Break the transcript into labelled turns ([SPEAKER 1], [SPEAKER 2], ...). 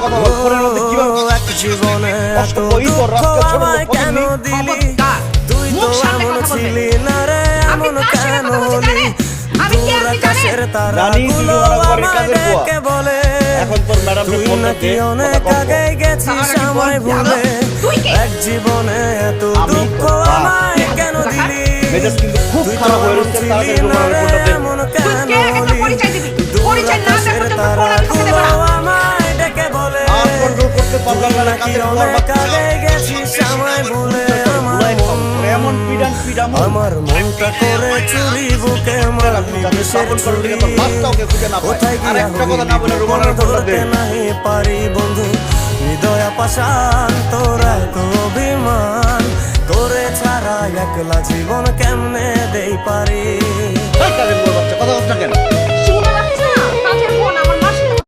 [SPEAKER 1] কথা বল, ফোনের মধ্যে কিভাবে
[SPEAKER 2] এক জীবনে
[SPEAKER 1] কষ্ট
[SPEAKER 2] এত
[SPEAKER 1] করি তোর
[SPEAKER 2] দুঃখ
[SPEAKER 1] রাস্তা ছোট
[SPEAKER 2] আমায় কেন দিলি? তুই তো এমন ছিলি না রে, এমন কেন হলি? দূর আকাশের
[SPEAKER 1] জানি তুই
[SPEAKER 2] তারাগুলো
[SPEAKER 1] মনে করি
[SPEAKER 2] আমায়
[SPEAKER 1] কাজের বুয়া।
[SPEAKER 2] ডেকে বলে
[SPEAKER 1] এখন তোর ম্যাডামকে
[SPEAKER 2] তুই
[SPEAKER 1] ফোন
[SPEAKER 2] নাকি
[SPEAKER 1] দে,
[SPEAKER 2] অনেক
[SPEAKER 1] কথা কম বল।
[SPEAKER 2] আগে গেছিস আমায় ভুলে। এক জীবনে এত
[SPEAKER 1] আমি
[SPEAKER 2] দুঃখ
[SPEAKER 1] তোর বাপ।
[SPEAKER 2] আমায় কেন দিলি?
[SPEAKER 1] মেজাজ কিন্তু খুব
[SPEAKER 2] তুই তো
[SPEAKER 1] খারাপ হয়ে
[SPEAKER 2] এমন
[SPEAKER 1] রয়েছে,
[SPEAKER 2] ছিলি
[SPEAKER 1] তাড়াতাড়ি
[SPEAKER 2] না
[SPEAKER 1] তোমার
[SPEAKER 2] রে,
[SPEAKER 1] ফোনটা দে।
[SPEAKER 2] এমন কেন হলি? দূর আকাশের তারাগুলো আমায় ডেকে বলে
[SPEAKER 1] আর কন্ট্রোল করতে পারলাম না রে,
[SPEAKER 2] নাকি
[SPEAKER 1] কাজের বুয়ার
[SPEAKER 2] অনেক
[SPEAKER 1] বাচ্চা।
[SPEAKER 2] আগে গেছিস আমায় ভুলে।
[SPEAKER 1] বুলাই খাও, তোর এমন পিডান পিডামো।
[SPEAKER 2] আমার মনটা করে চুরি বুকে মারলি দেশের চুরি। কোথায়
[SPEAKER 1] আর
[SPEAKER 2] গিয়া
[SPEAKER 1] একটা কথা না বলে
[SPEAKER 2] হইলি
[SPEAKER 1] রোমানের
[SPEAKER 2] কোনো
[SPEAKER 1] ফোনটা দে।
[SPEAKER 2] ধরতে নাহি পারি বন্ধু। হৃদয় পাষাণ তোর এত অভিমান, তোরে ছাড়া একলা জীবন কেমনে দেই পারি?
[SPEAKER 1] এই কাজের বুয়ার বাচ্চা, কথা বলছ না কেন?